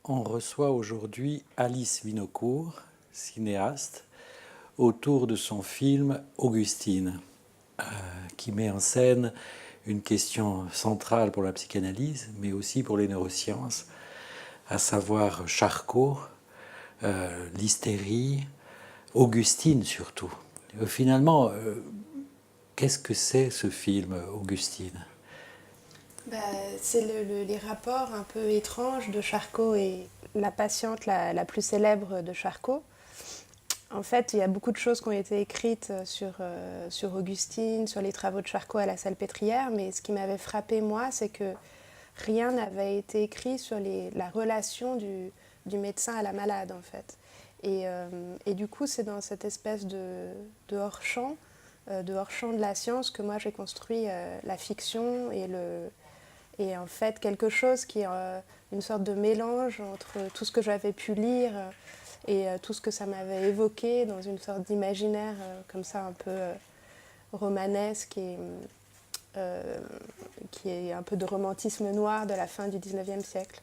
On reçoit aujourd'hui Alice Winocourt, cinéaste, autour de son film Augustine, qui met en scène une question centrale pour la psychanalyse, mais aussi pour les neurosciences, à savoir Charcot, l'hystérie, Augustine surtout. Finalement, qu'est-ce que c'est ce film Augustine ? C'est les rapports un peu étranges de Charcot et la patiente la plus célèbre de Charcot. En fait, il y a beaucoup de choses qui ont été écrites sur Augustine, sur les travaux de Charcot à la Salpêtrière, mais ce qui m'avait frappé, moi, c'est que rien n'avait été écrit sur la relation du médecin à la malade, en fait. Et du coup, c'est dans cette espèce de hors-champ, de la science, que moi j'ai construit la fiction et en fait quelque chose qui est une sorte de mélange entre tout ce que j'avais pu lire et tout ce que ça m'avait évoqué dans une sorte d'imaginaire comme ça un peu romanesque et qui est un peu de romantisme noir de la fin du 19e siècle.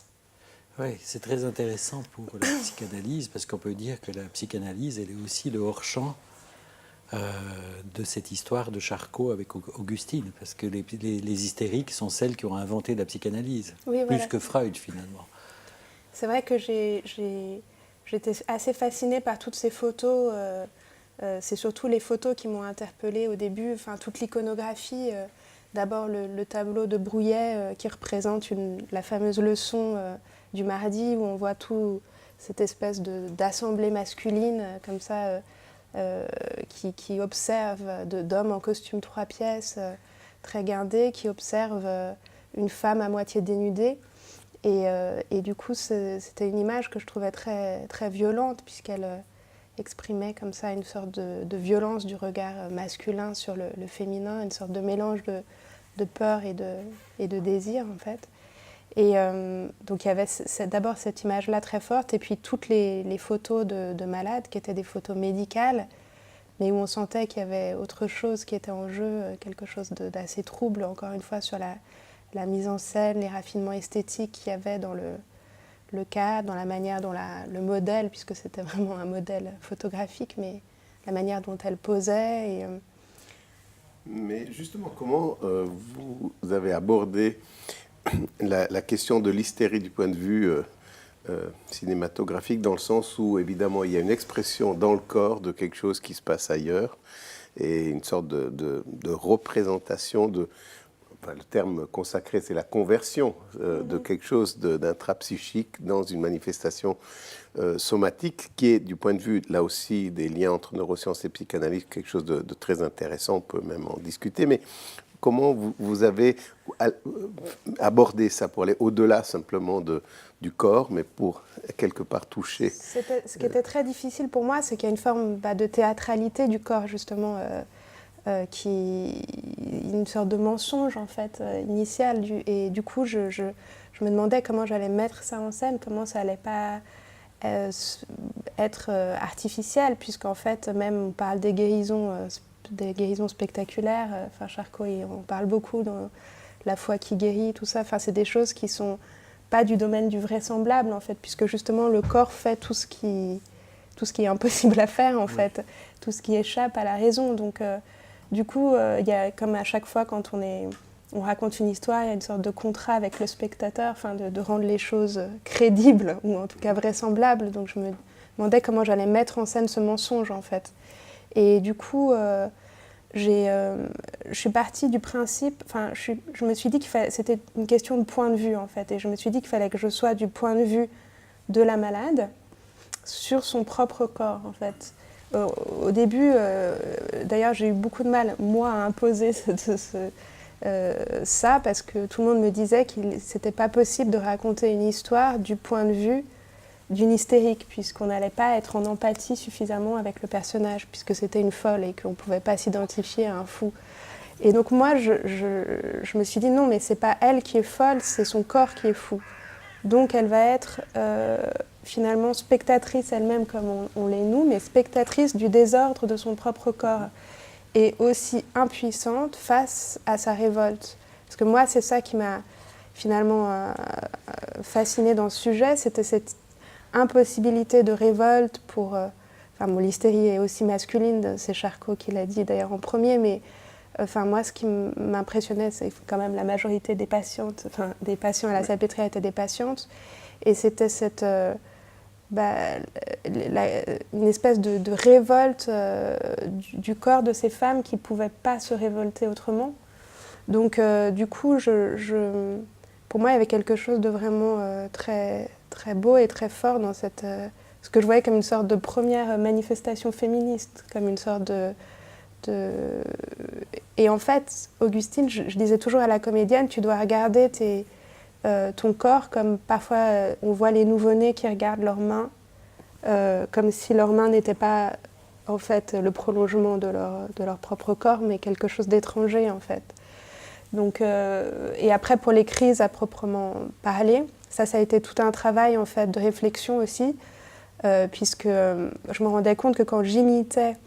Oui, c'est très intéressant pour la psychanalyse, parce qu'on peut dire que la psychanalyse, elle est aussi le hors-champ de cette histoire de Charcot avec Augustine, parce que les hystériques sont celles qui ont inventé la psychanalyse, Oui, plus voilà. que Freud finalement. C'est vrai que j'étais assez fascinée par toutes ces photos. C'est surtout les photos qui m'ont interpellée au début, enfin toute l'iconographie. D'abord le tableau de Brouillet qui représente la fameuse leçon du mardi, où on voit tout cette espèce d'assemblée masculine comme ça qui observe d'hommes en costume 3 pièces très guindés, qui observe une femme à moitié dénudée. Et du coup, c'était une image que je trouvais très, très violente, puisqu'elle exprimait comme ça une sorte de violence du regard masculin sur le féminin, une sorte de mélange de peur et de désir, en fait. Et donc il y avait d'abord cette image-là très forte, et puis toutes les photos de malades, qui étaient des photos médicales, mais où on sentait qu'il y avait autre chose qui était en jeu, quelque chose d'assez trouble, encore une fois, sur la mise en scène, les raffinements esthétiques qu'il y avait dans le cadre, dans la manière dont le modèle, puisque c'était vraiment un modèle photographique, mais la manière dont elle posait. Mais justement, comment vous avez abordé la question de l'hystérie du point de vue cinématographique, dans le sens où, évidemment, il y a une expression dans le corps de quelque chose qui se passe ailleurs, et une sorte de représentation enfin, le terme consacré, c'est la conversion de quelque chose d'intrapsychique dans une manifestation somatique, qui est, du point de vue, là aussi, des liens entre neurosciences et psychanalyse, quelque chose de très intéressant. On peut même en discuter, mais comment vous avez abordé ça pour aller au-delà simplement du corps, mais pour quelque part toucher. Ce qui était très difficile pour moi, c'est qu'il y a une forme de théâtralité du corps, justement, une sorte de mensonge, en fait, initial. Et du coup, je me demandais comment j'allais mettre ça en scène, comment ça allait pas être artificiel, puisqu'en fait, même on parle des guérisons spectaculaires. Enfin, Charcot, on parle beaucoup dans la foi qui guérit, tout ça. Enfin, c'est des choses qui sont pas du domaine du vraisemblable, en fait, puisque justement le corps fait tout ce qui est impossible à faire, en fait, tout ce qui échappe à la raison. Donc, du coup, il y a, comme à chaque fois quand on raconte une histoire, il y a une sorte de contrat avec le spectateur, enfin, de rendre les choses crédibles, ou en tout cas vraisemblables. Donc, je me demandais comment j'allais mettre en scène ce mensonge, en fait. Et du coup, je suis partie du principe, enfin, je me suis dit que c'était une question de point de vue, en fait, et je me suis dit qu'il fallait que je sois du point de vue de la malade sur son propre corps, en fait. Au début, d'ailleurs, j'ai eu beaucoup de mal, moi, à imposer ça, parce que tout le monde me disait que c'était pas possible de raconter une histoire du point de vue d'une hystérique, puisqu'on n'allait pas être en empathie suffisamment avec le personnage, puisque c'était une folle et qu'on ne pouvait pas s'identifier à un fou. Et donc moi, je me suis dit non, mais c'est pas elle qui est folle, c'est son corps qui est fou. Donc elle va être finalement spectatrice elle-même, comme on l'est nous, mais spectatrice du désordre de son propre corps, et aussi impuissante face à sa révolte. Parce que moi, c'est ça qui m'a finalement fascinée dans ce sujet, c'était cette impossibilité de révolte pour... Enfin, bon, l'hystérie est aussi masculine, c'est Charcot qui l'a dit d'ailleurs en premier, mais enfin, moi, ce qui m'impressionnait, c'est quand même la majorité des patientes, enfin, des patients à la Salpêtrière étaient des patientes, et c'était cette... une espèce de révolte du corps de ces femmes qui ne pouvaient pas se révolter autrement. Donc, du coup, pour moi, il y avait quelque chose de vraiment très, très beau et très fort dans cette... ce que je voyais comme une sorte de première manifestation féministe, comme une sorte de... Et en fait, Augustine, je disais toujours à la comédienne, tu dois regarder ton corps comme parfois on voit les nouveau-nés qui regardent leurs mains, comme si leurs mains n'étaient pas en fait le prolongement de leur propre corps, mais quelque chose d'étranger en fait. Donc, et après pour les crises à proprement parler, ça a été tout un travail en fait de réflexion aussi, puisque je me rendais compte que quand j'imitais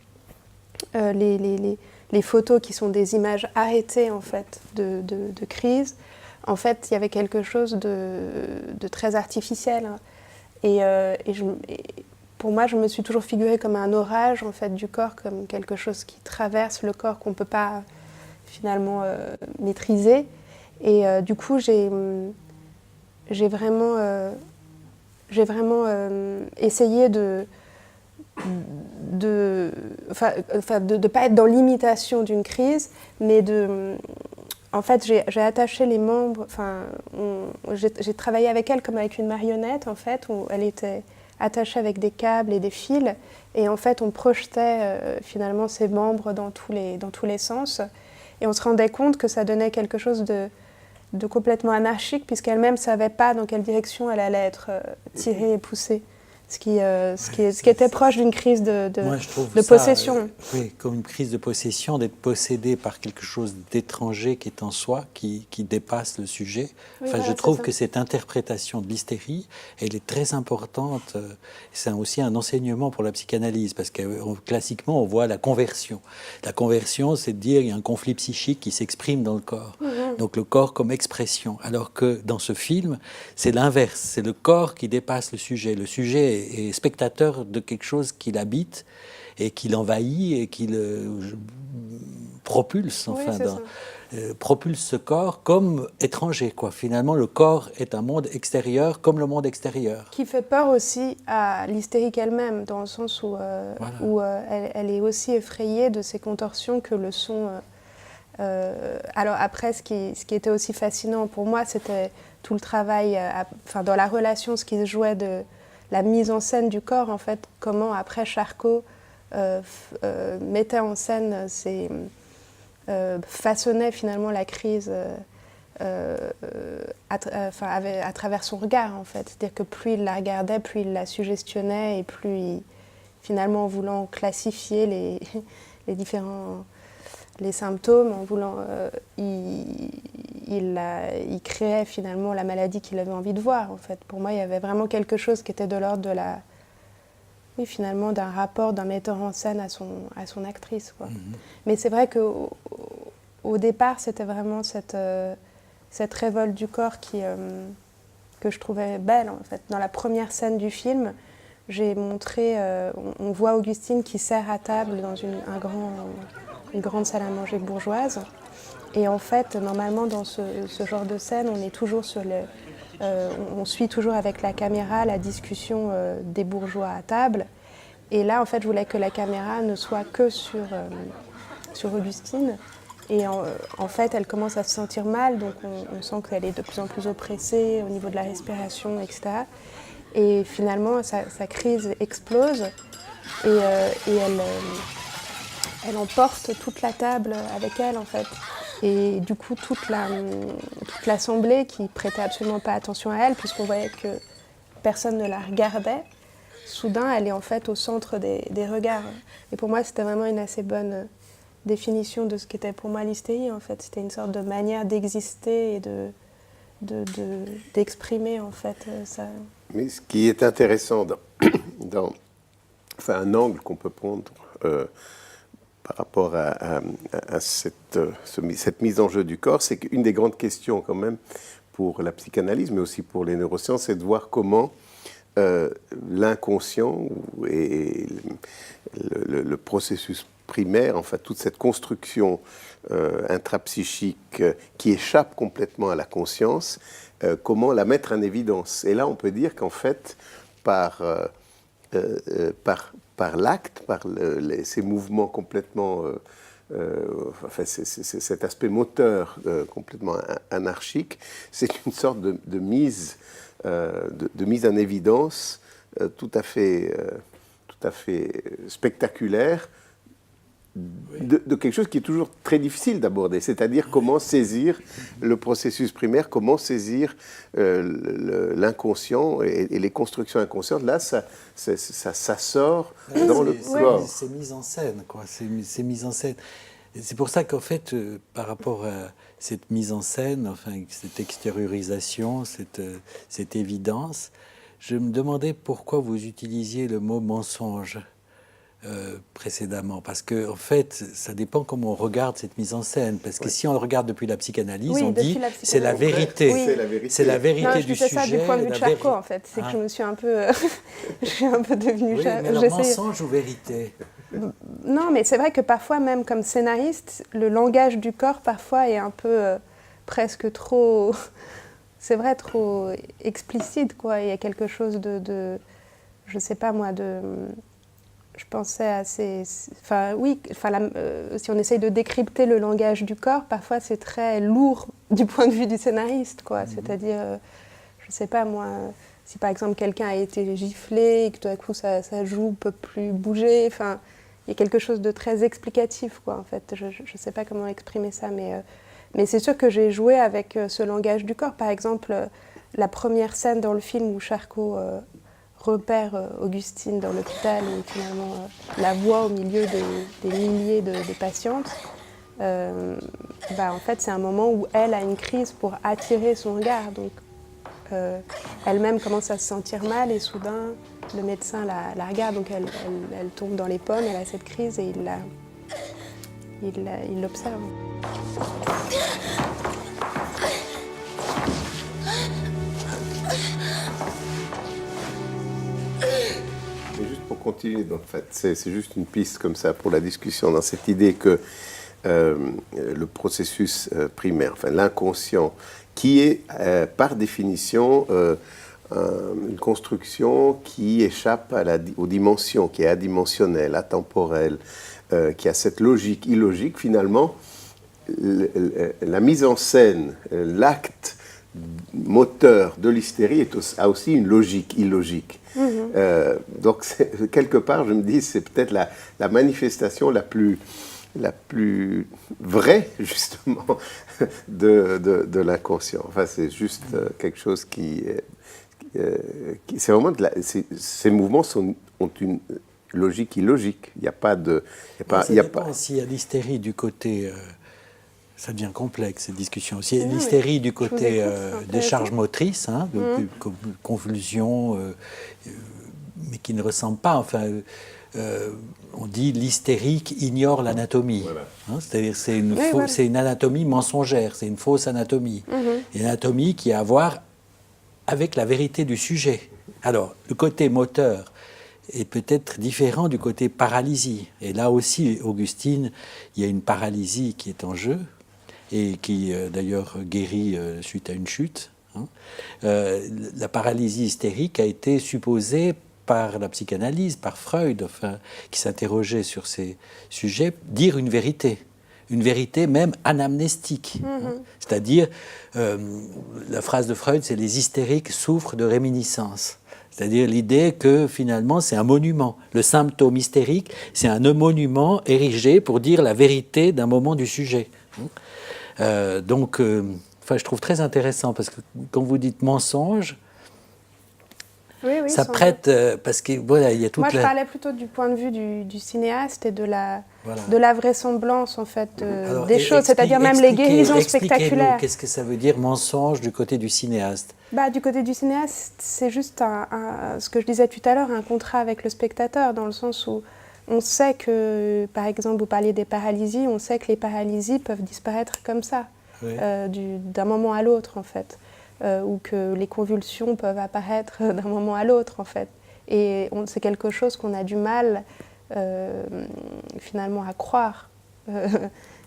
les photos qui sont des images arrêtées en fait de crise, en fait il y avait quelque chose de très artificiel. Et pour moi, je me suis toujours figurée comme un orage en fait du corps, comme quelque chose qui traverse le corps qu'on ne peut pas finalement maîtriser. Et du coup, j'ai vraiment essayé de ne pas être dans l'imitation d'une crise, mais en fait, j'ai attaché les membres, j'ai travaillé avec elle comme avec une marionnette, en fait, où elle était attachée avec des câbles et des fils, et en fait, on projetait finalement ses membres dans tous les sens, et on se rendait compte que ça donnait quelque chose de complètement anarchique, puisqu'elle-même ne savait pas dans quelle direction elle allait être tirée et poussée. Ce qui était proche d'une crise de possession. Oui, comme une crise de possession, d'être possédé par quelque chose d'étranger qui est en soi, qui dépasse le sujet. Oui, enfin, voilà, je trouve que cette interprétation de l'hystérie, elle est très importante. C'est aussi un enseignement pour la psychanalyse, parce que classiquement, on voit la conversion. La conversion, c'est de dire qu'il y a un conflit psychique qui s'exprime dans le corps. Donc le corps comme expression. Alors que dans ce film, c'est l'inverse. C'est le corps qui dépasse le sujet. Le sujet est spectateur de quelque chose qui l'habite et qui l'envahit et qui le propulse, propulse ce corps comme étranger, quoi. Finalement, le corps est un monde extérieur comme le monde extérieur. Qui fait peur aussi à l'hystérique elle-même, dans le sens où, elle est aussi effrayée de ces contorsions que le sont... alors après, ce qui était aussi fascinant pour moi, c'était tout le travail, dans la relation, ce qui se jouait de la mise en scène du corps, en fait, comment après Charcot mettait en scène, façonnait finalement la crise à travers son regard, en fait. C'est-à-dire que plus il la regardait, plus il la suggestionnait, et plus finalement en voulant classifier les différents... les symptômes, en voulant, il créait finalement la maladie qu'il avait envie de voir. En fait, pour moi, il y avait vraiment quelque chose qui était de l'ordre de finalement, d'un rapport d'un metteur en scène à son actrice, quoi. Mais c'est vrai que au départ, c'était vraiment cette révolte du corps que je trouvais belle. En fait, dans la première scène du film, j'ai montré, on voit Augustine qui sert à table dans une grande salle à manger bourgeoise. Et en fait, normalement, dans ce genre de scène, on est toujours on suit toujours avec la caméra la discussion des bourgeois à table. Et là, en fait, je voulais que la caméra ne soit que sur Augustine. Et en fait, elle commence à se sentir mal, donc on sent qu'elle est de plus en plus oppressée au niveau de la respiration, etc. Et finalement, sa crise explose et elle emporte toute la table avec elle, en fait. Et du coup, toute l'assemblée qui prêtait absolument pas attention à elle, puisqu'on voyait que personne ne la regardait, soudain, elle est en fait au centre des regards. Et pour moi, c'était vraiment une assez bonne définition de ce qu'était pour moi l'hystérie, en fait. C'était une sorte de manière d'exister et d'exprimer, en fait, ça. Mais ce qui est intéressant un angle qu'on peut prendre par rapport à cette mise en jeu du corps, c'est qu'une des grandes questions quand même pour la psychanalyse, mais aussi pour les neurosciences, c'est de voir comment l'inconscient et le processus primaire, enfin toute cette construction intrapsychique qui échappe complètement à la conscience, comment la mettre en évidence. Et là, on peut dire qu'en fait, par l'acte, par ces mouvements complètement, enfin, cet aspect moteur complètement anarchique, c'est une sorte de mise en évidence tout à fait spectaculaire de quelque chose qui est toujours très difficile d'aborder, c'est-à-dire comment saisir le processus primaire, comment saisir l'inconscient et les constructions inconscientes. Là, ça sort dans le corps. C'est mis en scène, quoi. C'est mis en scène. C'est pour ça qu'en fait, par rapport à cette mise en scène, enfin, cette extériorisation, cette évidence, je me demandais pourquoi vous utilisiez le mot mensonge précédemment. Parce que, en fait, ça dépend comment on regarde cette mise en scène. Parce que si on le regarde depuis la psychanalyse, on dit c'est la vérité. Oui. C'est la vérité du sujet. Je fais ça du point de vue de Charcot, en fait. C'est que je me suis un peu... je suis un peu devenue... Oui, mais alors, mensonge ou vérité? Non, mais c'est vrai que parfois, même comme scénariste, le langage du corps, parfois, est un peu presque trop... c'est vrai, trop explicite, quoi. Il y a quelque chose de je sais pas, moi, je pensais à ces... Enfin, oui, si on essaye de décrypter le langage du corps, parfois, c'est très lourd du point de vue du scénariste, quoi. C'est-à-dire, je sais pas, moi... Si par exemple quelqu'un a été giflé et que tout à coup sa joue ne peut plus bouger, enfin, il y a quelque chose de très explicatif, quoi, en fait. Je ne sais pas comment exprimer ça, mais c'est sûr que j'ai joué avec ce langage du corps. Par exemple, la première scène dans le film où Charcot repère Augustine dans l'hôpital et finalement la voit au milieu des milliers de patientes, en fait, c'est un moment où elle a une crise pour attirer son regard. Donc, elle-même commence à se sentir mal et soudain, le médecin la regarde, donc elle tombe dans les pommes, elle a cette crise et il l'observe. Et juste pour continuer, en fait, c'est juste une piste comme ça pour la discussion, dans cette idée que le processus primaire, enfin l'inconscient, qui est par définition une construction qui échappe aux dimensions, qui est adimensionnelle, atemporelle, qui a cette logique illogique, finalement, la mise en scène, l'acte moteur de l'hystérie a aussi une logique illogique. Donc, quelque part, je me dis, c'est peut-être la manifestation la plus vraie, justement, de l'inconscient. Enfin, c'est juste quelque chose qui c'est vraiment ces mouvements ont une logique illogique. Il n'y a pas de... Ça dépend s'il y a l'hystérie du côté... ça devient complexe, cette discussion. S'il y a l'hystérie du côté des charges motrices, de convulsions, mais qui ne ressemblent pas... Enfin, on dit l'hystérique ignore l'anatomie. Voilà. C'est-à-dire c'est une anatomie mensongère, c'est une fausse anatomie. Une anatomie qui a à voir avec la vérité du sujet. Alors, le côté moteur est peut-être différent du côté paralysie. Et là aussi, Augustine, il y a une paralysie qui est en jeu et qui, d'ailleurs, guérit suite à une chute. La paralysie hystérique a été supposée par la psychanalyse, par Freud, enfin, qui s'interrogeait sur ces sujets, dire une vérité même anamnestique. C'est-à-dire, la phrase de Freud, c'est « les hystériques souffrent de réminiscence ». C'est-à-dire l'idée que finalement c'est un monument. Le symptôme hystérique, c'est un monument érigé pour dire la vérité d'un moment du sujet. Donc, je trouve très intéressant, parce que quand vous dites mensonge, ça prête, parce que voilà, il y a toute Moi, je parlais plutôt du point de vue du cinéaste et de la vraisemblance, en fait, Alors, des choses, c'est-à-dire même les guérisons spectaculaires. Qu'est-ce que ça veut dire, mensonge, du côté du cinéaste? Du côté du cinéaste, c'est juste, ce que je disais tout à l'heure, un contrat avec le spectateur, dans le sens où on sait que, par exemple, vous parliez des paralysies, on sait que les paralysies peuvent disparaître comme ça, d'un moment à l'autre, en fait. ou que les convulsions peuvent apparaître d'un moment à l'autre, en fait. Et c'est quelque chose qu'on a du mal, finalement, à croire.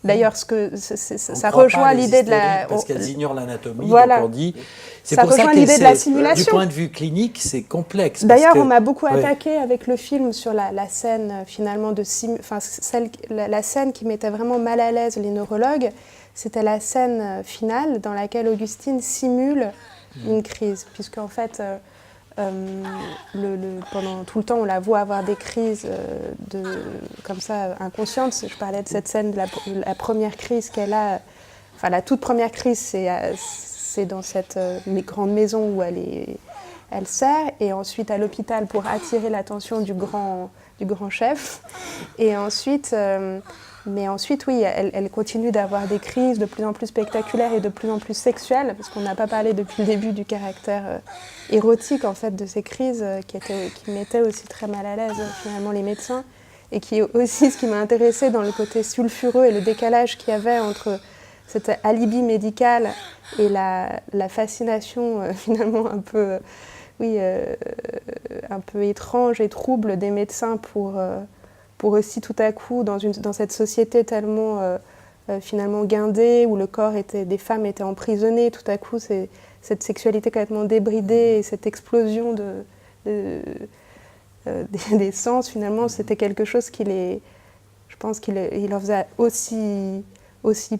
D'ailleurs, ça rejoint l'idée de la... Parce qu'elles ignorent l'anatomie, voilà. donc on dit... Ça rejoint l'idée de la simulation. Du point de vue clinique, c'est complexe. D'ailleurs, on m'a beaucoup attaqué avec le film sur la scène, finalement, la scène qui mettait vraiment mal à l'aise les neurologues, c'était la scène finale dans laquelle Augustine simule une crise, puisqu'en fait... pendant tout le temps, on la voit avoir des crises comme ça, inconscientes. Je parlais de cette scène de la première crise qu'elle a. Enfin, la toute première crise, c'est dans cette grande maison où elle sert, et ensuite à l'hôpital pour attirer l'attention du grand chef. Et ensuite... mais ensuite, oui, elle continue d'avoir des crises de plus en plus spectaculaires et de plus en plus sexuelles, parce qu'on n'a pas parlé depuis le début du caractère érotique, en fait, de ces crises qui mettaient aussi très mal à l'aise, finalement, les médecins, et qui est aussi ce qui m'a intéressée dans le côté sulfureux et le décalage qu'il y avait entre cet alibi médical et la fascination, finalement, un peu étrange et trouble des médecins pour aussi tout à coup, dans cette société tellement finalement guindée, où le corps des femmes étaient emprisonnées, tout à coup cette sexualité complètement débridée et cette explosion des sens, finalement, c'était quelque chose je pense qu'il leur faisait aussi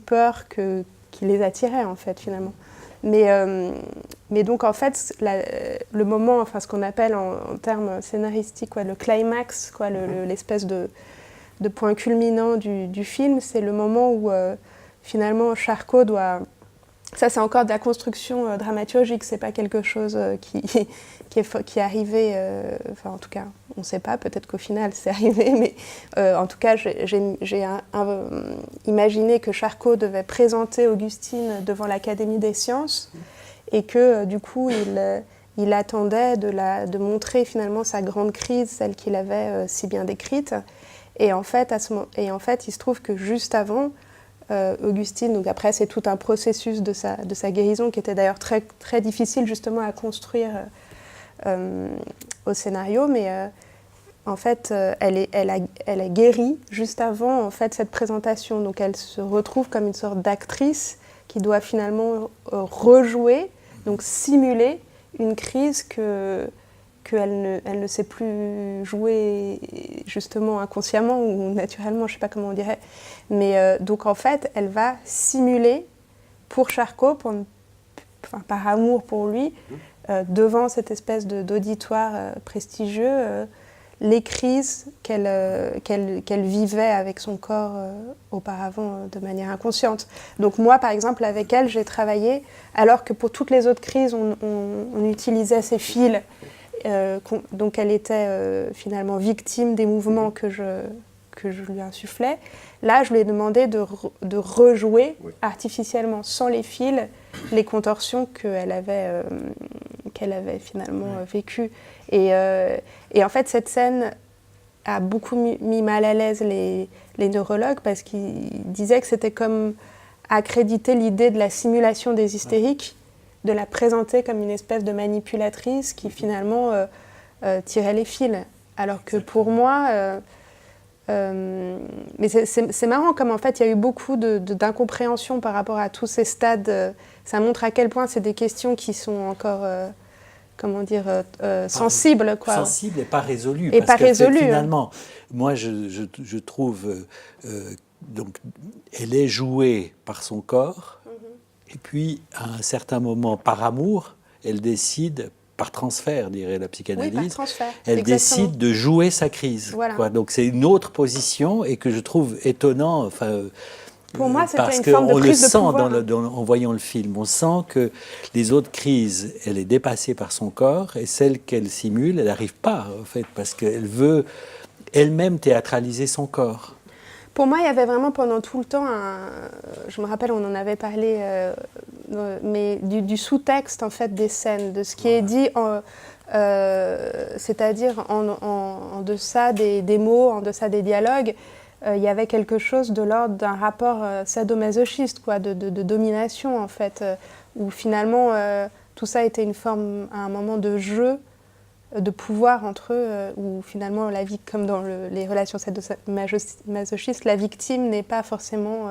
peur qu'il les attirait, en fait, finalement. Mais donc, en fait, le moment, enfin, ce qu'on appelle en termes scénaristiques, le climax, l'espèce de point culminant du film, c'est le moment où, finalement, Charcot doit... Ça, c'est encore de la construction dramaturgique, c'est pas quelque chose qui est arrivé... Enfin, en tout cas, on ne sait pas, peut-être qu'au final, c'est arrivé, mais en tout cas, j'ai imaginé que Charcot devait présenter Augustine devant l'Académie des sciences, et que du coup il attendait de montrer finalement sa grande crise, celle qu'il avait si bien décrite. Et en fait, il se trouve que juste avant, Augustine, donc après c'est tout un processus de sa guérison qui était d'ailleurs très, très difficile justement à construire au scénario, mais en fait elle a guéri juste avant en fait, cette présentation. Donc elle se retrouve comme une sorte d'actrice qui doit finalement rejouer, donc simuler une crise qu'elle ne sait plus jouer justement inconsciemment ou naturellement, je ne sais pas comment on dirait. Mais donc en fait, elle va simuler pour Charcot, par amour pour lui, devant cette espèce d'auditoire prestigieux, les crises qu'elle vivait avec son corps auparavant de manière inconsciente. Donc moi, par exemple, avec elle, j'ai travaillé, alors que pour toutes les autres crises, on utilisait ces fils, donc elle était finalement victime des mouvements que je lui insufflais. Là, je lui ai demandé de rejouer artificiellement, sans les fils, les contorsions qu'elle avait finalement vécues. Et en fait, cette scène a beaucoup mis mal à l'aise les neurologues, parce qu'ils disaient que c'était comme accréditer l'idée de la simulation des hystériques, de la présenter comme une espèce de manipulatrice qui finalement tirait les fils. Alors que pour moi... mais c'est marrant comme en fait il y a eu beaucoup d'incompréhension par rapport à tous ces stades. Ça montre à quel point c'est des questions qui sont encore... comment dire, sensible, quoi. Sensible et pas résolu. Et parce pas que résolu. Finalement, moi, je trouve... donc, elle est jouée par son corps, et puis, à un certain moment, par amour, elle décide, par transfert, dirait la psychanalyse, oui, par transfert, elle exactement. décide de jouer sa crise. Voilà. Quoi. Donc, c'est une autre position, et que je trouve étonnant... Enfin, pour moi, c'était parce une forme de prise de pouvoir. Parce qu'on le sent en voyant le film. On sent que les autres crises, elle est dépassée par son corps, et celle qu'elle simule, elle n'arrive pas, en fait, parce qu'elle veut elle-même théâtraliser son corps. Pour moi, il y avait vraiment pendant tout le temps, je me rappelle, on en avait parlé, mais du sous-texte, en fait, des scènes, de ce qui est dit, c'est-à-dire en deçà des mots, en deçà des dialogues. Il y avait quelque chose de l'ordre d'un rapport sadomasochiste, quoi, de domination, en fait, où finalement, tout ça était une forme, à un moment, de jeu, de pouvoir entre eux, où finalement, la vie, comme dans les relations masochistes, la victime n'est pas forcément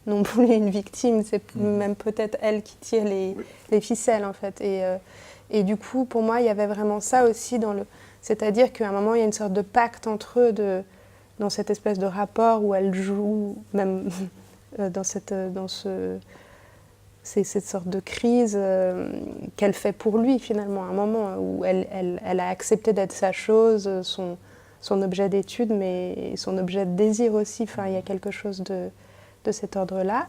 non plus une victime, c'est même peut-être elle qui tire les ficelles, en fait. Et du coup, pour moi, il y avait vraiment ça aussi c'est-à-dire qu'à un moment, il y a une sorte de pacte entre eux, dans cette espèce de rapport où elle joue, même cette sorte de crise qu'elle fait pour lui, finalement, à un moment où elle a accepté d'être sa chose, son objet d'étude, mais son objet de désir aussi. Enfin, il y a quelque chose de cet ordre-là.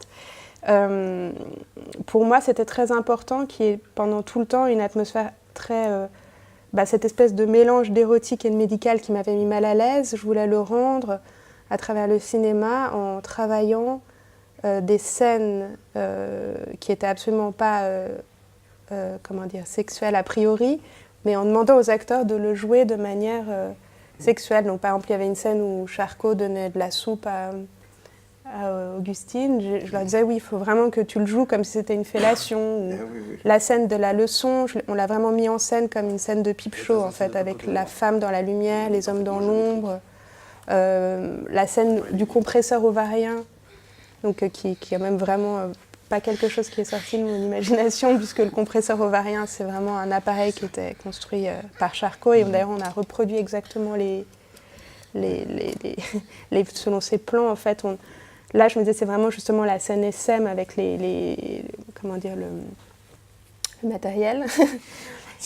Pour moi, c'était très important qu'il y ait pendant tout le temps une atmosphère très... cette espèce de mélange d'érotique et de médical qui m'avait mis mal à l'aise, je voulais le rendre à travers le cinéma en travaillant des scènes qui n'étaient absolument pas sexuelles a priori, mais en demandant aux acteurs de le jouer de manière sexuelle. Donc, par exemple, il y avait une scène où Charcot donnait de la soupe à Augustine. Je leur disais, oui, il faut vraiment que tu le joues comme si c'était une fellation. Ou la scène de la leçon, on l'a vraiment mis en scène comme une scène de pipe show, en fait, avec la femme dans la lumière, les hommes dans l'ombre. La scène du compresseur ovarien, donc, qui est même vraiment pas quelque chose qui est sorti de mon imagination, puisque le compresseur ovarien, c'est vraiment un appareil qui était construit par Charcot. Et d'ailleurs, on a reproduit exactement selon ces plans, en fait. Là, je me disais, c'est vraiment justement la scène SM avec le matériel.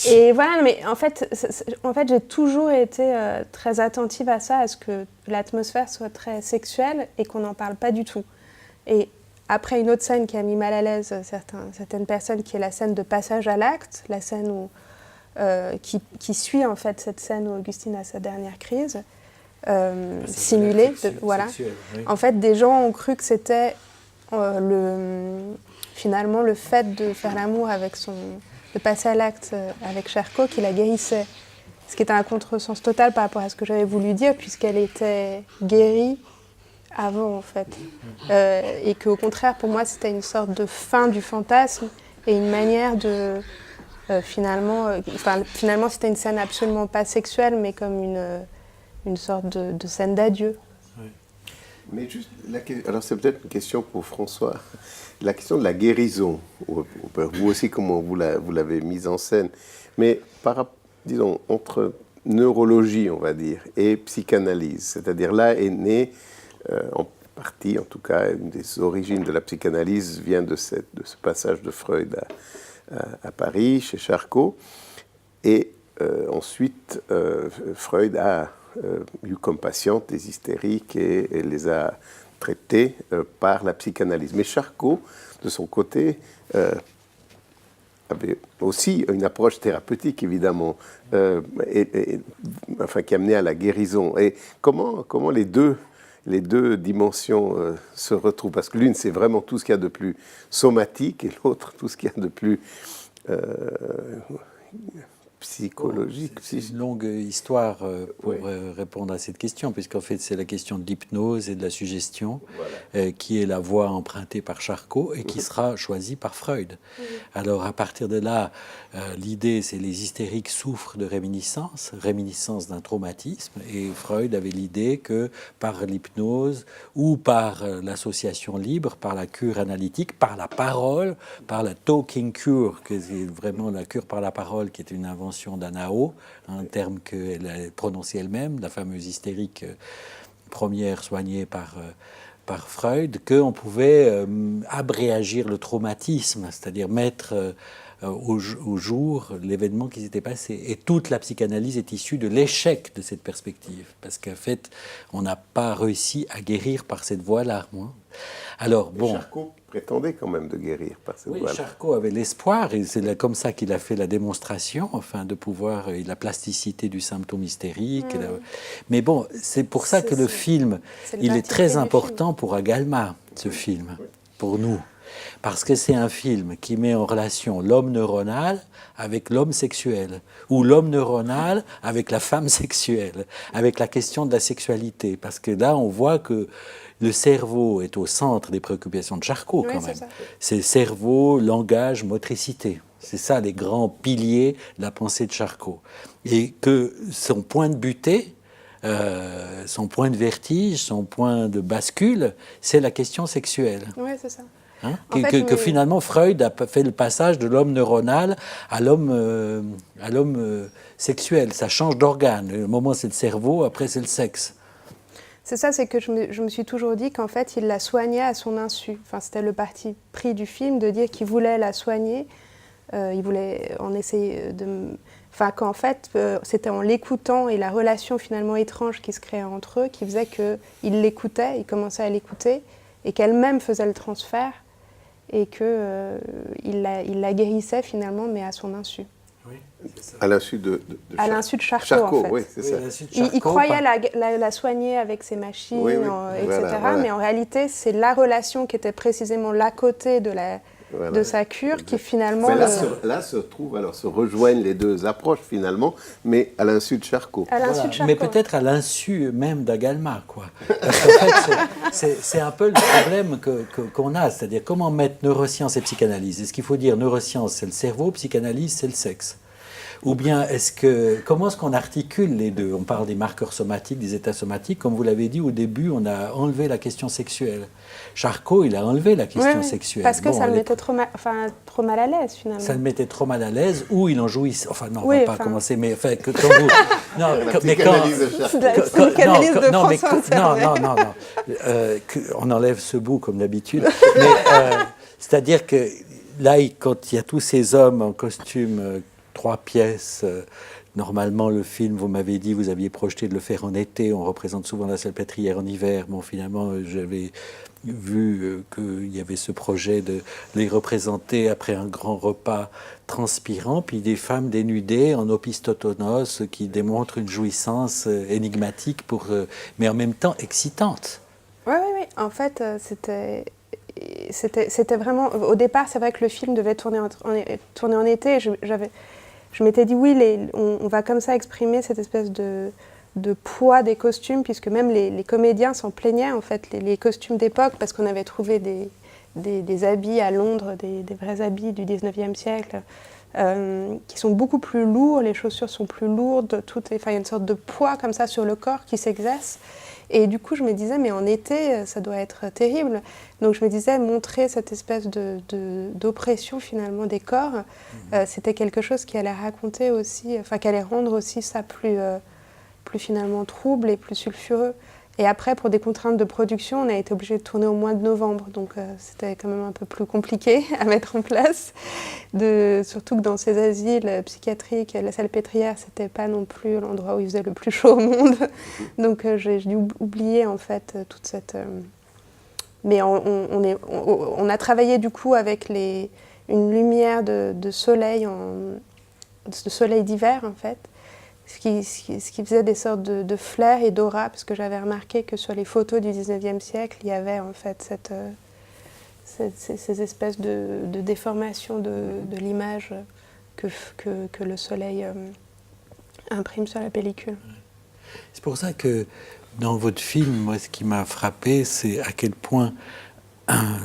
Et voilà, mais en fait j'ai toujours été très attentive à ça, à ce que l'atmosphère soit très sexuelle et qu'on n'en parle pas du tout. Et après, une autre scène qui a mis mal à l'aise certaines personnes, qui est la scène de passage à l'acte, la scène qui suit en fait cette scène où Augustine a sa dernière crise. Simulée, voilà. Sexuelle, oui. En fait, des gens ont cru que c'était finalement le fait de faire l'amour de passer à l'acte avec Charcot qui la guérissait. Ce qui était un contresens total par rapport à ce que j'avais voulu dire, puisqu'elle était guérie avant, en fait. Et qu'au contraire, pour moi, c'était une sorte de fin du fantasme et une manière de... finalement, c'était une scène absolument pas sexuelle, mais comme une sorte de scène d'adieu. Oui. Mais juste, alors c'est peut-être une question pour François. La question de la guérison, vous aussi comment vous l'avez mise en scène, mais disons, entre neurologie, on va dire, et psychanalyse, c'est-à-dire là est née, en partie en tout cas, une des origines de la psychanalyse vient de ce passage de Freud à Paris, chez Charcot, et ensuite Freud a eu comme patiente des hystériques et les a traités par la psychanalyse. Mais Charcot, de son côté, avait aussi une approche thérapeutique, évidemment, qui amenait à la guérison. Et comment les deux dimensions se retrouvent? Parce que l'une, c'est vraiment tout ce qu'il y a de plus somatique, et l'autre, tout ce qu'il y a de plus psychologique. C'est une longue histoire pour répondre à cette question, puisqu'en fait, c'est la question de l'hypnose et de la suggestion, qui est la voie empruntée par Charcot et qui sera choisie par Freud. Alors, à partir de là, l'idée, c'est les hystériques souffrent de réminiscence d'un traumatisme, et Freud avait l'idée que par l'hypnose ou par l'association libre, par la cure analytique, par la parole, par la talking cure, que c'est vraiment la cure par la parole, qui est une invention d'Anao, un terme qu'elle a prononcé elle-même, la fameuse hystérique première soignée par Freud, qu'on pouvait abréagir le traumatisme, c'est-à-dire mettre au jour l'événement qui s'était passé. Et toute la psychanalyse est issue de l'échec de cette perspective, parce qu'en fait, on n'a pas réussi à guérir par cette voie-là. Alors, bon... Charcot prétendait quand même de guérir par cette voie-là. Charcot avait l'espoir, et c'est comme ça qu'il a fait la démonstration, de pouvoir, la plasticité du symptôme hystérique. Mais bon, c'est pour ça que le film, il est très important pour Agalma, ce film, pour nous. Parce que c'est un film qui met en relation l'homme neuronal avec l'homme sexuel, ou l'homme neuronal avec la femme sexuelle, avec la question de la sexualité. Parce que là, on voit que le cerveau est au centre des préoccupations de Charcot, quand même. C'est cerveau, langage, motricité. C'est ça les grands piliers de la pensée de Charcot. Et que son point de butée, son point de vertige, son point de bascule, c'est la question sexuelle. Oui, c'est ça. Hein, que finalement Freud a fait le passage de l'homme neuronal à l'homme sexuel. Ça change d'organe. Le moment c'est le cerveau, après c'est le sexe. C'est ça, c'est que je me suis toujours dit qu'en fait il la soignait à son insu. Enfin, c'était le parti pris du film de dire qu'il voulait la soigner, il voulait en essayer de... Enfin, qu'en fait c'était en l'écoutant et la relation finalement étrange qui se créait entre eux qui faisait qu'il l'écoutait, il commençait à l'écouter et qu'elle-même faisait le transfert. Et qu'il la guérissait finalement, mais à son insu. Oui, à l'insu de à l'insu de Charcot, en fait. Oui, c'est ça. Il croyait la soigner avec ses machines, etc. Voilà. Mais en réalité, c'est la relation qui était précisément l'à côté de sa cure qui finalement... Mais là se rejoignent les deux approches finalement, mais à l'insu de Charcot. Mais peut-être à l'insu même d'Agalma, quoi. Parce qu'en fait, c'est un peu le problème qu'on a, c'est-à-dire comment mettre neurosciences et psychanalyse. Est-ce qu'il faut dire neurosciences, c'est le cerveau, psychanalyse, c'est le sexe? Ou bien comment est-ce qu'on articule les deux? On parle des marqueurs somatiques, des états somatiques. Comme vous l'avez dit au début, on a enlevé la question sexuelle. Charcot, il a enlevé la question sexuelle. Parce que ça le mettait trop mal à l'aise, finalement. Ça le mettait trop mal à l'aise, ou il en jouissait. Enfin, non, on ne va pas commencer, mais enfin, quand vous... Non, mais on enlève ce bout, comme d'habitude. C'est-à-dire que là, quand il y a tous ces hommes en costume... 3 pièces. Normalement, le film, vous m'avez dit, vous aviez projeté de le faire en été. On représente souvent la Salpêtrière en hiver. Bon, finalement, j'avais vu qu'il y avait ce projet de les représenter après un grand repas transpirant, puis des femmes dénudées en opistotonos qui démontrent une jouissance énigmatique, mais en même temps excitante. Oui. En fait, c'était vraiment... Au départ, c'est vrai que le film devait tourner en été. Je m'étais dit, oui, on va comme ça exprimer cette espèce de poids des costumes, puisque même les comédiens s'en plaignaient, en fait, les costumes d'époque, parce qu'on avait trouvé des habits à Londres, des vrais habits du 19e siècle, qui sont beaucoup plus lourds, les chaussures sont plus lourdes, il y a une sorte de poids comme ça sur le corps qui s'exerce. Et du coup, je me disais, mais en été, ça doit être terrible. Donc, je me disais, montrer cette espèce d'oppression, finalement, des corps, c'était quelque chose qui allait raconter aussi, qui allait rendre aussi ça plus finalement trouble et plus sulfureux. Et après, pour des contraintes de production, on a été obligé de tourner au mois de novembre. Donc, c'était quand même un peu plus compliqué à mettre en place. Surtout que dans ces asiles psychiatriques, la Salpêtrière, c'était pas non plus l'endroit où il faisait le plus chaud au monde. Donc, j'ai dû oublier, en fait, toute cette... Mais on a travaillé, du coup, avec une lumière de soleil, de soleil d'hiver, en fait. Ce qui faisait des sortes de flair et d'aura, parce que j'avais remarqué que sur les photos du 19e siècle, il y avait en fait ces espèces de déformations de l'image que le soleil imprime sur la pellicule. C'est pour ça que dans votre film, moi, ce qui m'a frappé, c'est à quel point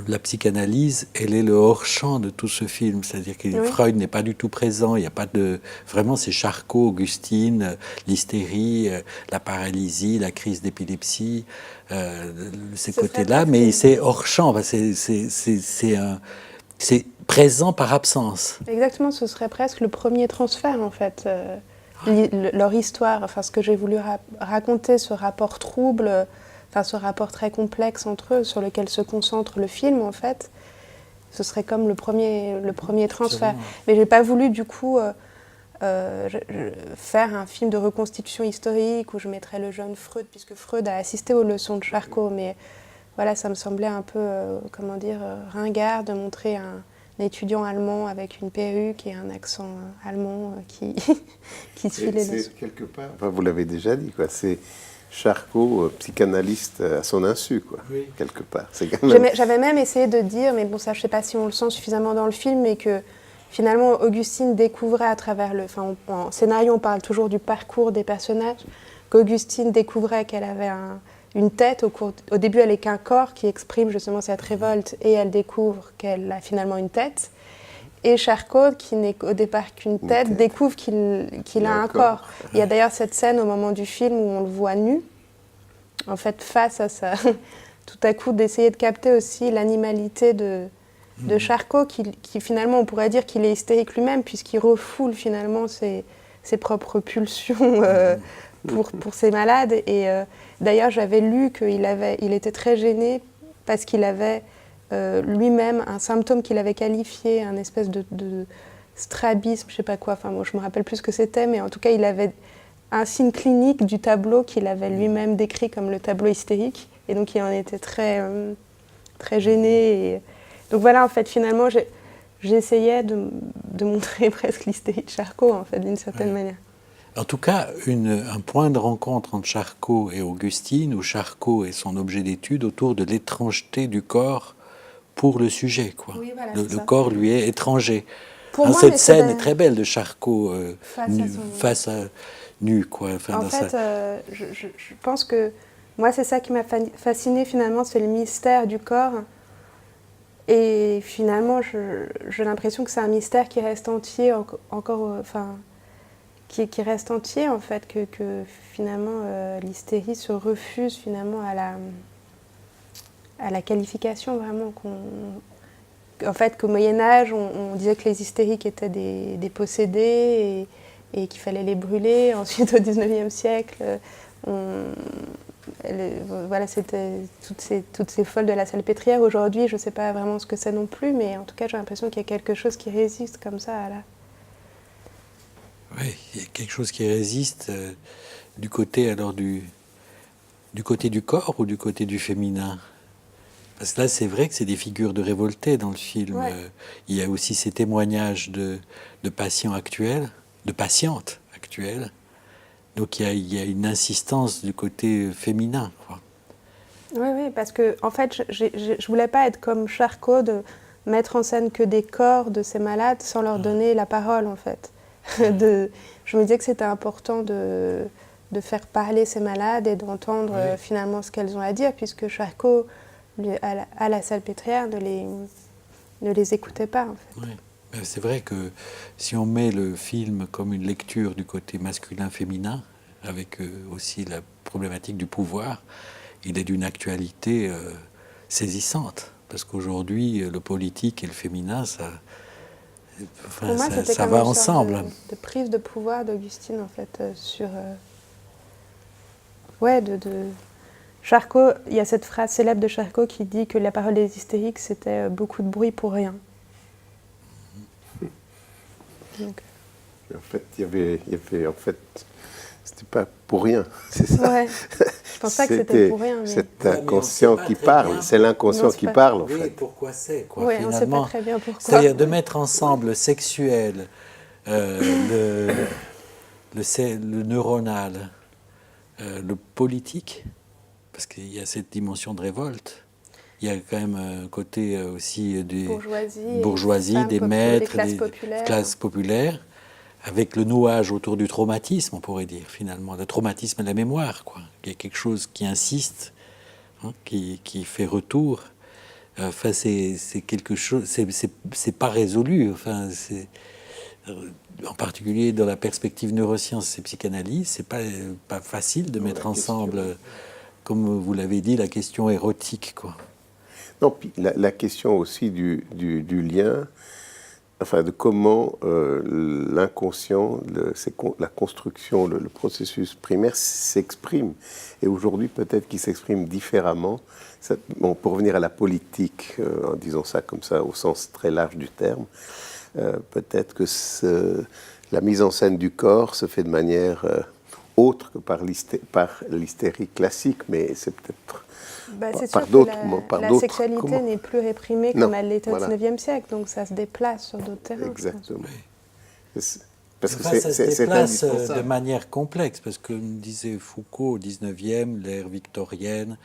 la psychanalyse, elle est le hors-champ de tout ce film. C'est-à-dire que Freud n'est pas du tout présent. Il n'y a pas de... Vraiment, c'est Charcot, Augustine, l'hystérie, la paralysie, la crise d'épilepsie, ces côtés-là. Mais c'est hors-champ. C'est présent par absence. Exactement, ce serait presque le premier transfert, en fait. Leur histoire, ce que j'ai voulu raconter, ce rapport trouble... ce rapport très complexe entre eux, sur lequel se concentre le film, en fait, ce serait comme le premier transfert. Absolument. Mais je n'ai pas voulu, du coup, faire un film de reconstitution historique où je mettrais le jeune Freud, puisque Freud a assisté aux leçons de Charcot. Mais voilà, ça me semblait un peu, ringard de montrer un étudiant allemand avec une perruque et un accent allemand qui suit les leçons. Quelque part, vous l'avez déjà dit, quoi, c'est... Charcot, psychanalyste à son insu, quoi, quelque part. J'avais même essayé de dire, mais bon, ça, je ne sais pas si on le sent suffisamment dans le film, mais que finalement, Augustine découvrait à travers en scénario, on parle toujours du parcours des personnages, qu'Augustine découvrait qu'elle avait une tête. Au début, elle n'est qu'un corps qui exprime justement cette révolte, et elle découvre qu'elle a finalement une tête. Et Charcot, qui n'est au départ qu'une tête, découvre qu'il a un corps. Il y a d'ailleurs cette scène au moment du film où on le voit nu, en fait face à ça, tout à coup d'essayer de capter aussi l'animalité de Charcot, qui finalement on pourrait dire qu'il est hystérique lui-même, puisqu'il refoule finalement ses propres pulsions pour ses malades. Et d'ailleurs j'avais lu qu'il était très gêné parce qu'il avait lui-même un symptôme qu'il avait qualifié, un espèce de strabisme, je ne sais pas quoi, enfin, moi, je ne me rappelle plus ce que c'était, mais en tout cas, il avait un signe clinique du tableau qu'il avait lui-même décrit comme le tableau hystérique. Et donc, il en était très, très gêné. Et donc voilà, en fait, finalement, j'essayais de montrer presque l'hystérie de Charcot, en fait, d'une certaine manière. En tout cas, un point de rencontre entre Charcot et Augustine, où Charcot est son objet d'étude autour de l'étrangeté du corps pour le sujet, quoi. Oui, voilà, le corps lui est étranger. Pour moi, cette scène est très belle de Charcot face à nu, quoi. Enfin, en fait, je pense que moi, c'est ça qui m'a fascinée finalement, c'est le mystère du corps. Et finalement, j'ai l'impression que c'est un mystère qui reste entier encore, enfin, qui reste entier en fait, que finalement l'hystérie se refuse finalement à la qualification vraiment en fait, qu'au Moyen-Âge, on disait que les hystériques étaient des possédés et qu'il fallait les brûler. Ensuite, au XIXe siècle, voilà, c'était toutes ces folles de la Salpêtrière. Aujourd'hui, je ne sais pas vraiment ce que c'est non plus, mais en tout cas, j'ai l'impression qu'il y a quelque chose qui résiste comme ça. Oui, il y a quelque chose qui résiste du côté du corps ou du côté du féminin. Parce que là, c'est vrai que c'est des figures de révoltés dans le film. Ouais. Il y a aussi ces témoignages de patients actuels, de patientes actuelles. Donc il y a une insistance du côté féminin, quoi. Oui, parce que en fait, je voulais pas être comme Charcot, de mettre en scène que des corps de ces malades sans leur donner la parole, en fait. Je me disais que c'était important de faire parler ces malades et d'entendre finalement ce qu'elles ont à dire, puisque Charcot, à la Salpêtrière, ne les écoutait pas, en fait. Ouais. C'est vrai que si on met le film comme une lecture du côté masculin-féminin, avec aussi la problématique du pouvoir, il est d'une actualité saisissante. Parce qu'aujourd'hui, le politique et le féminin, ça va ensemble. De prise de pouvoir d'Augustine, en fait, sur... Charcot, il y a cette phrase célèbre de Charcot qui dit que la parole des hystériques, c'était beaucoup de bruit pour rien. Donc. En fait, il y avait en fait, c'était pas pour rien, c'est ça. Ouais. Je pense pas que c'était pour rien. Mais... C'est l'inconscient qui parle, c'est l'inconscient qui parle, en fait. Oui, pourquoi c'est, quoi. Oui, on ne sait pas très bien pourquoi. C'est-à-dire de mettre ensemble le sexuel, le neuronal, le politique, parce qu'il y a cette dimension de révolte. Il y a quand même un côté aussi des bourgeoisie, des maîtres, des classes populaires, avec le nouage autour du traumatisme, on pourrait dire, finalement, le traumatisme et la mémoire, quoi. Il y a quelque chose qui insiste, hein, qui fait retour. Enfin, c'est quelque chose, c'est pas résolu. Enfin, en particulier dans la perspective neurosciences et psychanalyse, c'est pas facile de mettre ensemble, comme vous l'avez dit, la question érotique, quoi. Non, puis la question aussi du lien, enfin de comment l'inconscient, la construction, le processus primaire s'exprime. Et aujourd'hui, peut-être qu'il s'exprime différemment. Pour revenir à la politique, en disant ça comme ça au sens très large du terme, peut-être que la mise en scène du corps se fait de manière autre que par l'hystérie classique, mais c'est peut-être... c'est sûr que la sexualité n'est plus réprimée comme elle l'était au XIXe siècle, donc ça se déplace sur d'autres terrains. Exactement. Parce que ça se déplace de manière complexe, parce que, comme disait Foucault au XIXe, l'ère victorienne,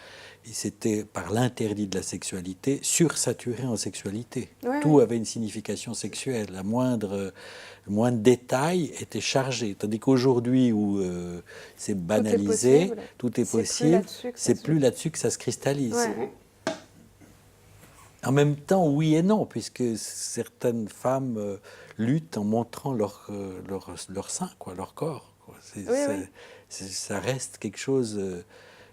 c'était par l'interdit de la sexualité, sursaturé en sexualité. Ouais, Tout avait une signification sexuelle. Le moindre détail était chargé. Tandis qu'aujourd'hui, où c'est banalisé, tout est possible, c'est plus là-dessus que ça se cristallise. Ouais. En même temps, oui et non, puisque certaines femmes luttent en montrant leur sein, quoi, leur corps, quoi. Oui. Ça reste quelque chose,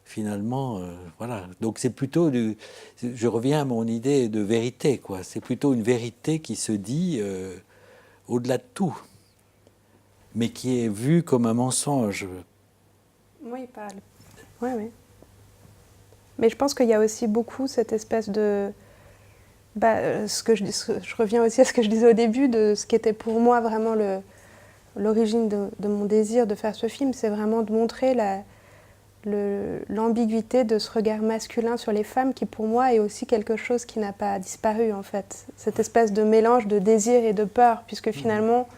finalement, voilà. Donc c'est plutôt je reviens à mon idée de vérité, quoi. C'est plutôt une vérité qui se dit au-delà de tout, mais qui est vue comme un mensonge. Oui, parle. Oui, oui. Mais je pense qu'il y a aussi beaucoup cette espèce de... je reviens aussi à ce que je disais au début, de ce qui était pour moi vraiment l'origine de mon désir de faire ce film, c'est vraiment de montrer l'ambiguïté de ce regard masculin sur les femmes qui pour moi est aussi quelque chose qui n'a pas disparu en fait. Cette espèce de mélange de désir et de peur, puisque finalement,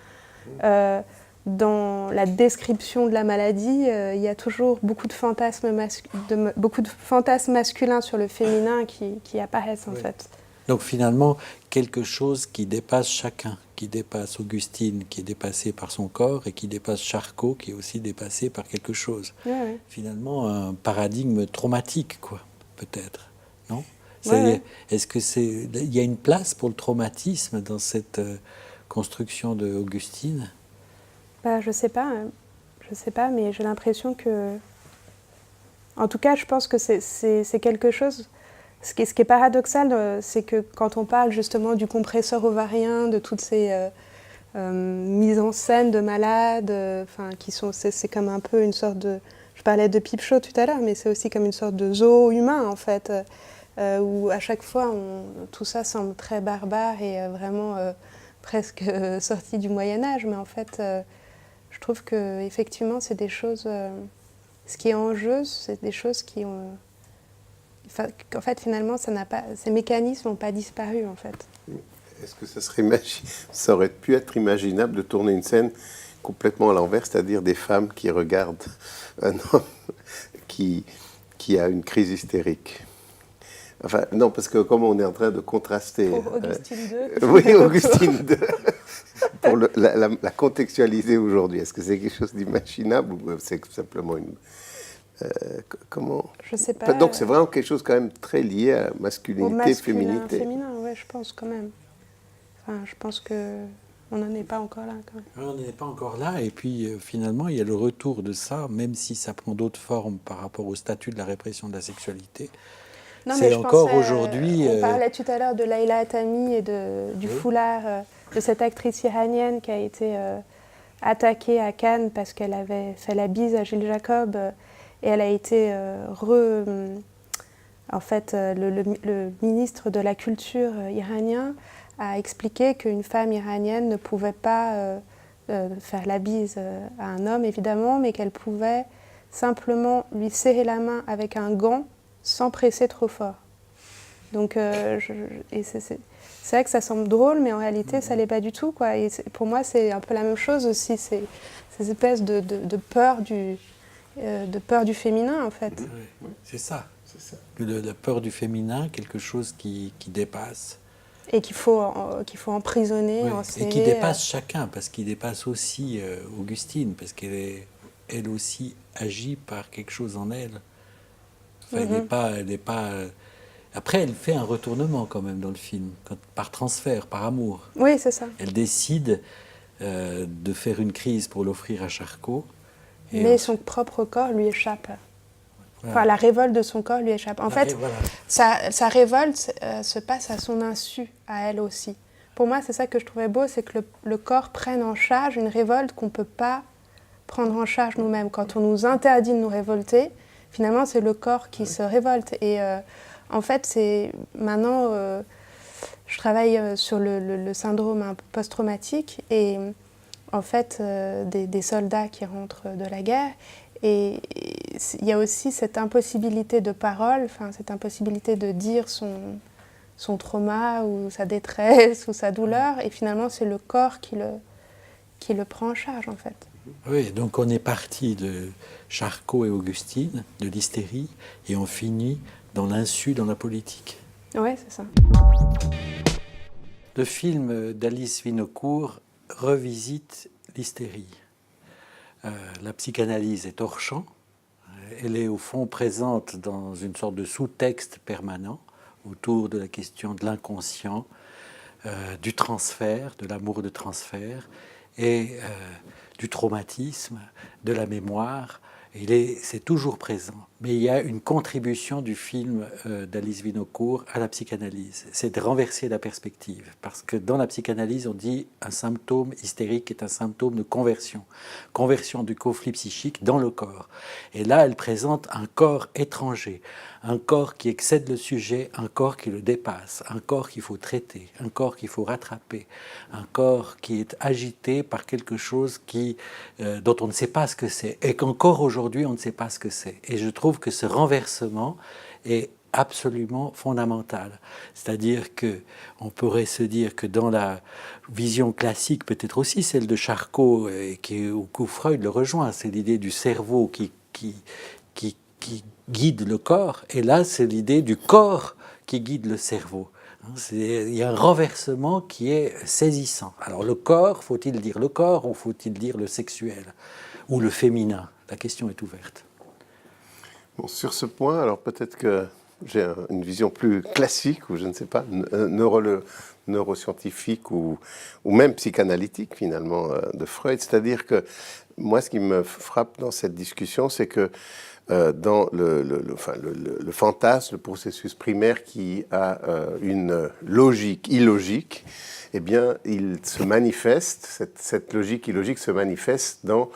dans la description de la maladie, il y a toujours beaucoup de fantasmes, masculins sur le féminin qui apparaissent en fait. Donc finalement, quelque chose qui dépasse chacun, qui dépasse Augustine, qui est dépassée par son corps, et qui dépasse Charcot, qui est aussi dépassé par quelque chose. Ouais. Finalement, un paradigme traumatique, quoi, peut-être, non? Ouais. Est-ce que il y a une place pour le traumatisme dans cette construction de Augustine? Je sais pas, mais j'ai l'impression que, en tout cas, je pense que c'est quelque chose. Ce qui est paradoxal, c'est que quand on parle justement du compresseur ovarien, de toutes ces mises en scène de malades, c'est comme un peu une sorte de... Je parlais de Peep Show tout à l'heure, mais c'est aussi comme une sorte de zoo humain, en fait, où à chaque fois, tout ça semble très barbare et vraiment presque sorti du Moyen-Âge. Mais en fait, je trouve qu'effectivement, c'est des choses... ce qui est en jeu, c'est des choses qui ont... en fait, finalement, ces mécanismes n'ont pas disparu, en fait. Est-ce que ça aurait pu être imaginable de tourner une scène complètement à l'envers, c'est-à-dire des femmes qui regardent un homme qui a une crise hystérique? Enfin, non, parce que comme on est en train de contraster... Pour Augustine II. Oui, Augustine II. Pour la contextualiser aujourd'hui, est-ce que c'est quelque chose d'imaginable ou c'est simplement une... comment... Je sais pas. Donc c'est vraiment quelque chose quand même très lié à masculinité, féminité. Féminin, ouais, je pense quand même. Enfin, je pense que on n'en est pas encore là quand même. On n'en est pas encore là, et puis finalement il y a le retour de ça, même si ça prend d'autres formes par rapport au statut de la répression de la sexualité. Non, c'est mais encore aujourd'hui... On parlait tout à l'heure de Leila Attami et du foulard de cette actrice iranienne qui a été attaquée à Cannes parce qu'elle avait fait la bise à Gilles Jacob et elle a été en fait, le ministre de la Culture iranien a expliqué qu'une femme iranienne ne pouvait pas faire la bise à un homme, évidemment, mais qu'elle pouvait simplement lui serrer la main avec un gant sans presser trop fort. Donc, c'est vrai que ça semble drôle, mais en réalité, ça ne l'est pas du tout, quoi. Et pour moi, c'est un peu la même chose aussi, ces espèces de peur du féminin, en fait. Oui, c'est ça. La peur du féminin, quelque chose qui dépasse. Et qu'il faut emprisonner, enserrer. Et qui dépasse chacun, parce qu'il dépasse aussi Augustine, parce elle aussi agit par quelque chose en elle. Enfin, elle n'est pas... Après, elle fait un retournement quand même dans le film, par transfert, par amour. Oui, c'est ça. Elle décide de faire une crise pour l'offrir à Charcot. Mais son propre corps lui échappe. Voilà. Enfin, la révolte de son corps lui échappe. En fait, sa révolte se passe à son insu, à elle aussi. Pour moi, c'est ça que je trouvais beau, c'est que le corps prenne en charge une révolte qu'on ne peut pas prendre en charge nous-mêmes. Quand on nous interdit de nous révolter, finalement, c'est le corps qui se révolte. Et en fait, maintenant, je travaille sur le syndrome post-traumatique et en fait, des soldats qui rentrent de la guerre. Et il y a aussi cette impossibilité de parole, cette impossibilité de dire son trauma ou sa détresse ou sa douleur. Et finalement, c'est le corps qui le prend en charge, en fait. Oui, donc on est parti de Charcot et Augustine, de l'hystérie, et on finit dans l'insu, dans la politique. Oui, c'est ça. Le film d'Alice Winocour revisite l'hystérie. La psychanalyse est hors champ. Elle est au fond présente dans une sorte de sous-texte permanent autour de la question de l'inconscient, du transfert, de l'amour de transfert et du traumatisme, de la mémoire. C'est toujours présent. Mais il y a une contribution du film d'Alice Winocour à la psychanalyse. C'est de renverser la perspective. Parce que dans la psychanalyse, on dit un symptôme hystérique est un symptôme de conversion. Conversion du conflit psychique dans le corps. Et là, elle présente un corps étranger. Un corps qui excède le sujet, un corps qui le dépasse, un corps qu'il faut traiter, un corps qu'il faut rattraper, un corps qui est agité par quelque chose dont on ne sait pas ce que c'est, et qu'encore aujourd'hui on ne sait pas ce que c'est. Et je trouve que ce renversement est absolument fondamental. C'est-à-dire que on pourrait se dire que dans la vision classique, peut-être aussi celle de Charcot, où Freud le rejoint, c'est l'idée du cerveau qui guide le corps, et là c'est l'idée du corps qui guide le cerveau. Il y a un renversement qui est saisissant. Alors le corps, faut-il dire le corps ou faut-il dire le sexuel ou le féminin? La question est ouverte. Bon, sur ce point, alors peut-être que j'ai une vision plus classique, ou je ne sais pas, neuroscientifique ou même psychanalytique finalement de Freud. C'est-à-dire que moi, ce qui me frappe dans cette discussion, c'est que dans le fantasme, le processus primaire qui a une logique illogique, eh bien, il se manifeste, cette logique illogique se manifeste dans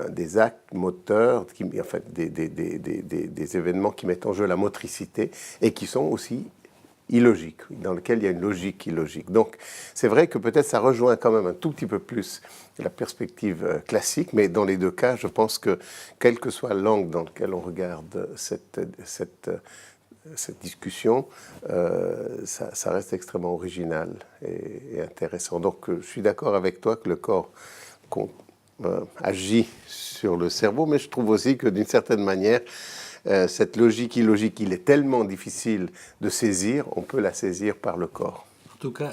des actes moteurs, en fait, des événements qui mettent en jeu la motricité et qui sont aussi illogiques, dans lesquels il y a une logique illogique. Donc, c'est vrai que peut-être ça rejoint quand même un tout petit peu plus la perspective classique, mais dans les deux cas, je pense que quel que soit l'angle dans lequel on regarde cette discussion, ça reste extrêmement original et intéressant. Donc, je suis d'accord avec toi que le corps agit sur le cerveau, mais je trouve aussi que d'une certaine manière, cette logique illogique, il est tellement difficile de saisir, on peut la saisir par le corps. En tout cas,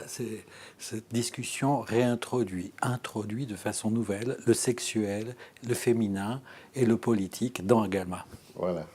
cette discussion introduit de façon nouvelle le sexuel, le féminin et le politique dans Agalma. Voilà.